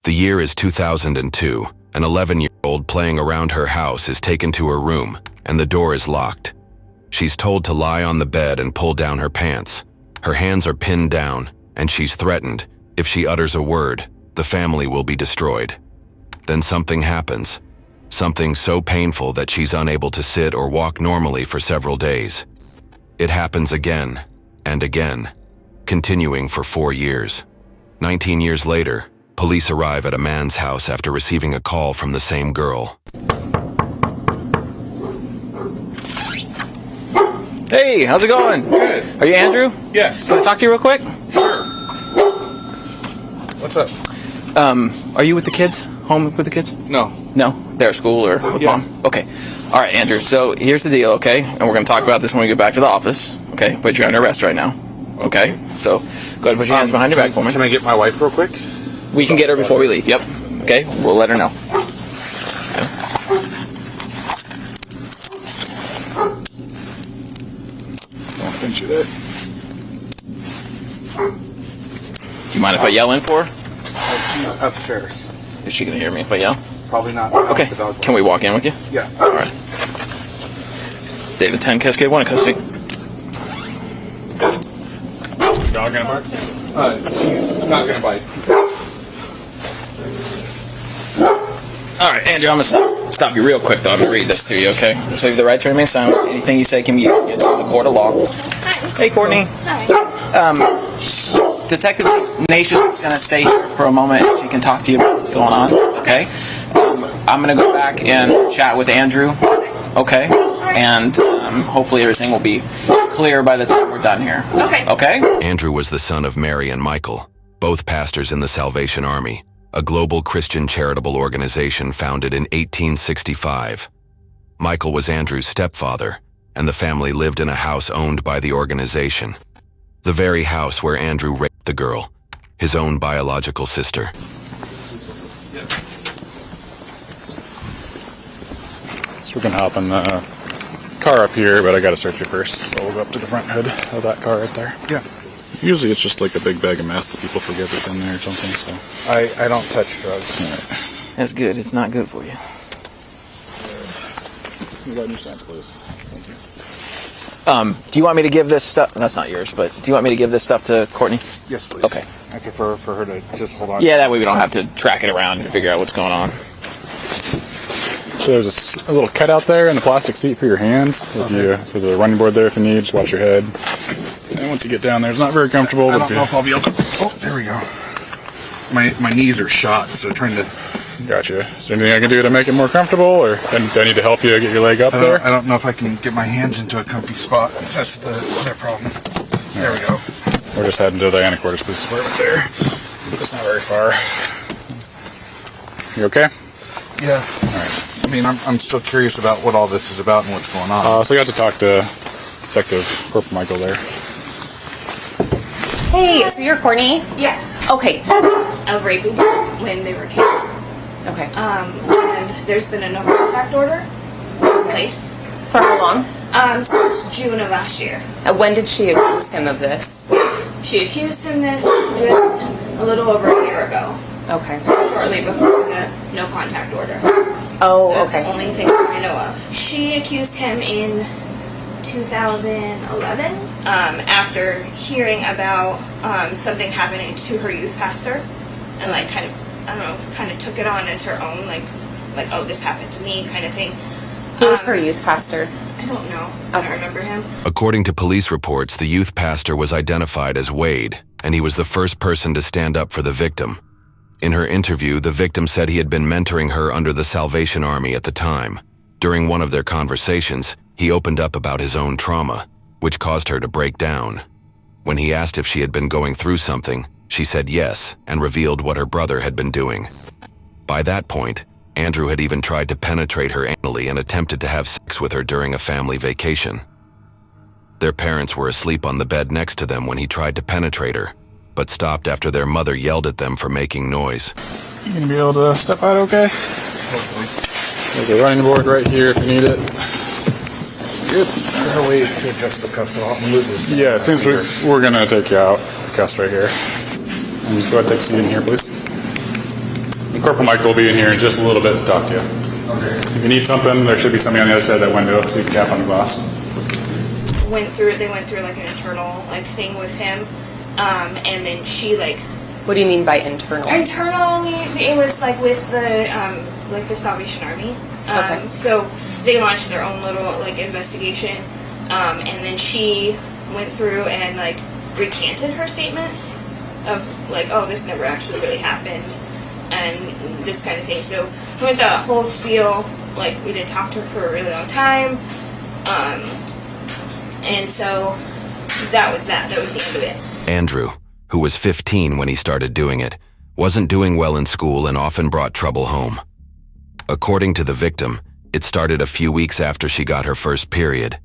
The year is 2002. An 11-year-old playing around her house is taken to her room, and the door is locked. She's told to lie on the bed and pull down her pants. Her hands are pinned down, and she's threatened. If she utters a word, the family will be destroyed. Then something happens. Something so painful that she's unable to sit or walk normally for several days. It happens again and again, continuing for 4 years. 19 years later, police arrive at a man's house after receiving a call from the same girl. Hey, how's it going? Good. Are you Andrew? Yes. Can I talk to you real quick? Sure. What's up? Are you with the kids? Home with the kids? No. No? They're at school or with Yeah. mom? Okay. All right, Andrew. So here's the deal, okay? And we're going to talk about this when we get back to the office, okay? But you're under arrest right now, okay? So go ahead and put your hands behind your back for me. Can I get my wife real quick? We can get her before we leave. Yep. Okay? We'll let her know. I'll pinch you there. Do you mind if I yell in for her? She's upstairs. Is she going to hear me if I yell? Probably not. Okay. Can we walk in with you? Yes. All right. David 10, Cascade 1 in custody. Dog gonna bark? She's not gonna bite. All right, Andrew, I'm going to stop you real quick, though. I'm going to read this to you, okay? So you have the right to remain silent. Anything you say can be used against you in the court of law. Hey, Courtney. Detective Nation is going to stay here for a moment. She can talk to you about what's going on, okay? I'm going to go back and chat with Andrew, okay? And hopefully everything will be clear by the time we're done here. Okay? Andrew was the son of Mary and Michael, both pastors in the Salvation Army, a global Christian charitable organization founded in 1865. Michael was Andrew's stepfather, and the family lived in a house owned by the organization. The very house where Andrew raped the girl, his own biological sister. So we can hop in the car up here, but I gotta search it first. So we'll go up to the front hood of that car right there. Yeah. Usually it's just like a big bag of meth that people forget that's in there or something, so. I don't touch drugs. Alright. That's good. It's not good for you. You got your stance, please. Thank you. Do you want me to give this stuff? That's not yours, but do you want me to give this stuff to Courtney? Yes, please. Okay. I prefer for her to just hold on. Yeah, that way we don't have to track it around and figure out what's going on. So there's a little cutout there in the plastic seat for your hands. If you, so there's a running board there if you need, just watch your head. And once you get down there, it's not very comfortable. I don't know if I'll be able to. Oh, there we go. My knees are shot, so trying to. Gotcha. Is there anything I can do to make it more comfortable, or do I need to help you get your leg up there? I don't know if I can get my hands into a comfy spot. That's the problem. There we go. We're just heading to the Diana Quarters Police Department there. It's not very far. You okay? Yeah. All right. I mean, I'm still curious about what all this is about and what's going on. So I got to talk to Detective Corporal Michael there. Hey, so you're Courtney? Yeah. Okay. Of raping when they were kids. Okay. And there's been a no contact order in place. For how long? Since June of last year. When did she accuse him of this? She accused him this just a little over a year ago. Okay. Shortly before the no contact order. Oh, That's okay. the only thing I know of. She accused him in 2011 after hearing about something happening to her youth pastor, and like kind of took it on as her own, like oh, this happened to me kind of thing. Who was her youth pastor? I don't know. I don't remember him. According to police reports, the youth pastor was identified as Wade, and he was the first person to stand up for the victim. In her interview, the victim said he had been mentoring her under the Salvation Army at the time. During one of their conversations, he opened up about his own trauma, which caused her to break down. When he asked if she had been going through something, she said yes and revealed what her brother had been doing. By that point, Andrew had even tried to penetrate her anally and attempted to have sex with her during a family vacation. Their parents were asleep on the bed next to them when he tried to penetrate her, but stopped after their mother yelled at them for making noise. You gonna be able to step out okay? Hopefully. There's a running board right here if you need it. Good. Is there a way to adjust the cuffs so I don't lose this? Yeah, since we're gonna take you out, the cuffs right here. And just go ahead and take a seat in here, please. And Corporal Michael will be in here in just a little bit to talk to you. Okay. If you need something, there should be somebody on the other side of that window, so you can tap on the glass. They went through like an internal like thing with him, and then she like. What do you mean by internal? Internally, it was like with the Salvation Army. Okay. So they launched their own little like investigation, and then she went through and like recanted her statements of like, oh, this never actually really happened, and this kind of thing. So we went the whole spiel. Like we did talk to her for a really long time, and so that was that. That was the end of it. Andrew, who was 15 when he started doing it, wasn't doing well in school and often brought trouble home. According to the victim, it started a few weeks after she got her first period,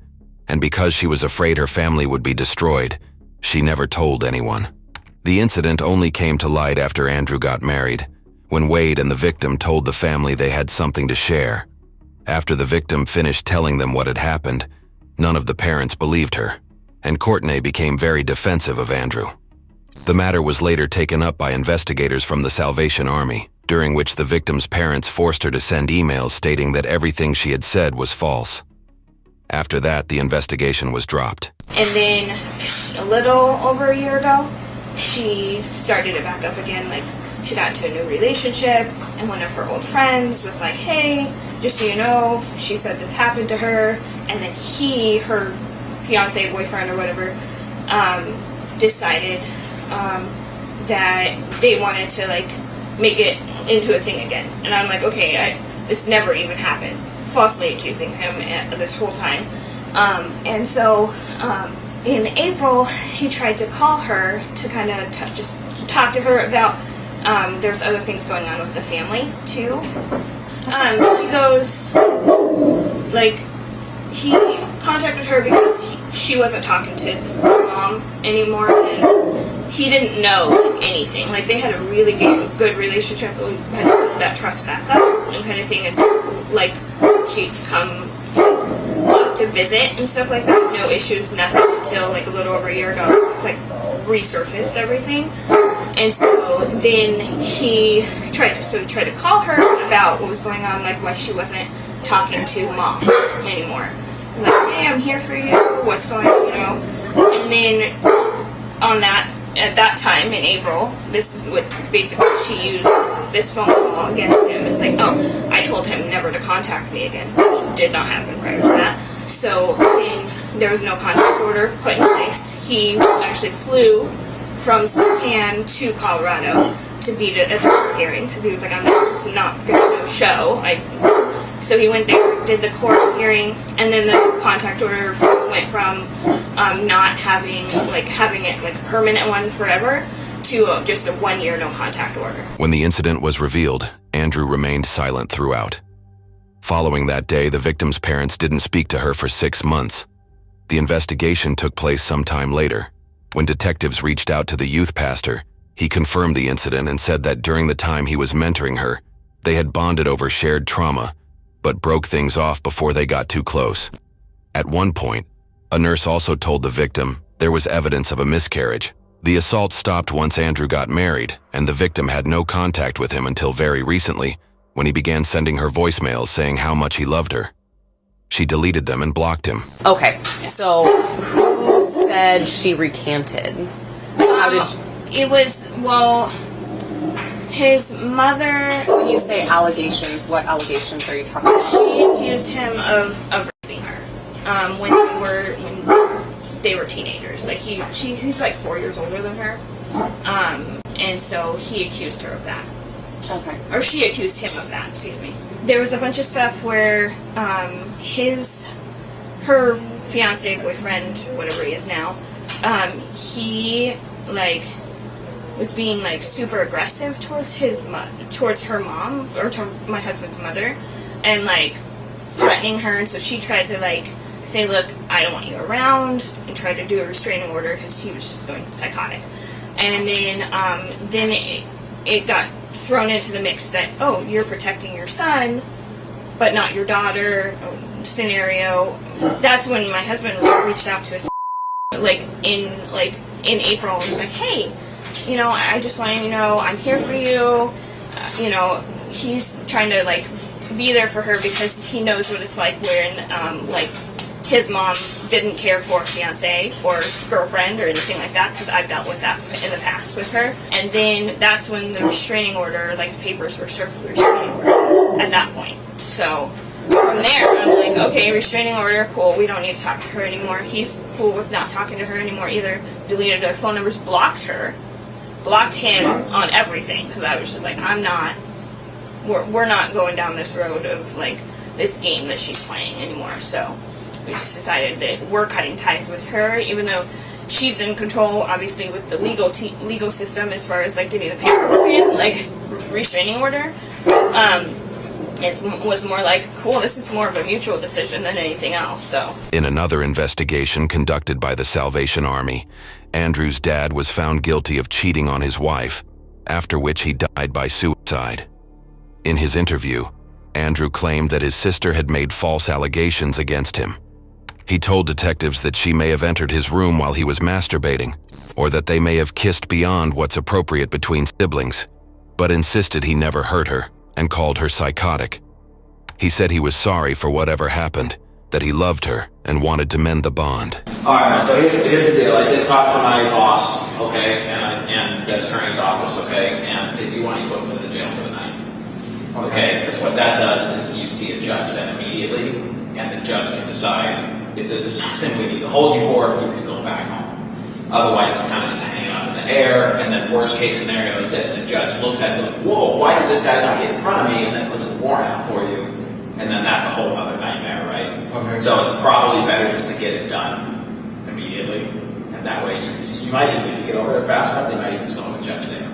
and because she was afraid her family would be destroyed, she never told anyone. The incident only came to light after Andrew got married, when Wade and the victim told the family they had something to share. After the victim finished telling them what had happened, none of the parents believed her, and Courtney became very defensive of Andrew. The matter was later taken up by investigators from the Salvation Army, during which the victim's parents forced her to send emails stating that everything she had said was false. After that, the investigation was dropped. And then a little over a year ago, she started it back up again. Like she got into a new relationship, and one of her old friends was like, hey, just so you know, she said this happened to her. And then he, her fiance, boyfriend, or whatever, decided that they wanted to like make it into a thing again. And I'm like, okay, this never even happened. Falsely accusing him this whole time. And so in April, he tried to call her to kind of just talk to her about there's other things going on with the family too. He goes, like, he contacted her because she wasn't talking to his mom anymore, and he didn't know anything. Like, they had a really good relationship, but we had to build that trust back up and kind of thing. It's like she'd come to visit and stuff like that, no issues, nothing, until like a little over a year ago. It's like resurfaced everything. And so then he tried to call her about what was going on, like why she wasn't talking to mom anymore. Like, hey, I'm here for you, what's going on, you know? And then at that time in April, this is what basically she used this phone call against him. It's like, oh, I told him never to contact me again. Did not happen prior to that. So then there was no contact order put in place. He actually flew from Spokane to Colorado to be at the court hearing because he was like, I'm just not going to show. So he went there, did the court hearing, and then the contact order went from not having it like a permanent one forever to just a 1 year no contact order. When the incident was revealed, Andrew remained silent throughout. Following that day, the victim's parents didn't speak to her for 6 months. The investigation took place sometime later. When detectives reached out to the youth pastor, he confirmed the incident and said that during the time he was mentoring her, they had bonded over shared trauma, but broke things off before they got too close. At one point, a nurse also told the victim there was evidence of a miscarriage. The assault stopped once Andrew got married, and the victim had no contact with him until very recently, when he began sending her voicemails saying how much he loved her. She deleted them and blocked him. Okay, so who said she recanted? How did it was, well, his mother... When you say allegations, what allegations are you talking about? She accused him of raping her when they were teenagers. Like he's like 4 years older than her, and so he accused her of that. Okay. Or she accused him of that. Excuse me. There was a bunch of stuff where her fiance, boyfriend, whatever he is now, he like was being like super aggressive towards towards her mom, or to my husband's mother, and like threatening her. And so she tried to like say, look, I don't want you around, and tried to do a restraining order because he was just going psychotic. And then it got thrown into the mix that, oh, you're protecting your son but not your daughter scenario. That's when my husband reached out to us in April and was like, hey, you know, I just want you to know I'm here for you. you know, he's trying to like be there for her because he knows what it's like when like his mom didn't care for a fiance or girlfriend or anything like that, because I've dealt with that in the past with her. And then that's when the restraining order, like the papers were served for the restraining order at that point. So from there, I'm like, okay, restraining order, cool, we don't need to talk to her anymore. He's cool with not talking to her anymore either. Deleted her phone numbers, blocked her, blocked him on everything, because I was just like, we're not going down this road of like this game that she's playing anymore. So we just decided that we're cutting ties with her, even though she's in control, obviously, with the legal system as far as like getting the paperwork in, like restraining order. It was more like, cool, this is more of a mutual decision than anything else. So In another investigation conducted by the Salvation Army, Andrew's dad was found guilty of cheating on his wife, after which he died by suicide. In his interview, Andrew claimed that his sister had made false allegations against him. He told detectives that she may have entered his room while he was masturbating, or that they may have kissed beyond what's appropriate between siblings, but insisted he never hurt her and called her psychotic. He said he was sorry for whatever happened, that he loved her and wanted to mend the bond. Alright, so here's the deal. I did talk to my boss, okay, and the attorney's office, okay, and they do want you to put him in the jail for the night. Okay, because what that does is you see a judge then immediately, and the judge can decide if this is something we need to hold you for, if you can go back home. Otherwise, it's kind of just hanging out in the air, and then worst case scenario is that the judge looks at it and goes, whoa, why did this guy not get in front of me, and then puts a warrant out for you, and then that's a whole other nightmare, right? Okay. So it's probably better just to get it done immediately, and that way you can see, you might even, if you get over there fast enough, they might even still have a judge there.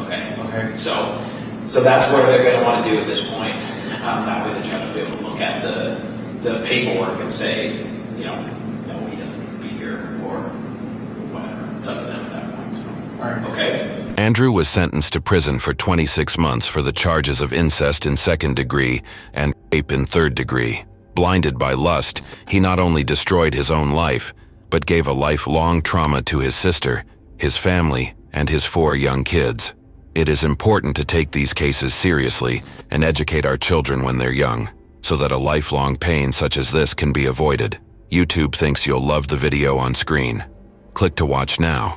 Okay? Okay. So that's what they're going to want to do at this point. That way the judge will be able to look at the paperwork and say, you know, no, he doesn't be here, or whatever. It's up to them at that point. So. All right. Okay? Andrew was sentenced to prison for 26 months for the charges of incest in 2nd degree and rape in 3rd degree. Blinded by lust, he not only destroyed his own life, but gave a lifelong trauma to his sister, his family, and his 4 young kids. It is important to take these cases seriously and educate our children when they're young, so that a lifelong pain such as this can be avoided. YouTube thinks you'll love the video on screen. Click to watch now.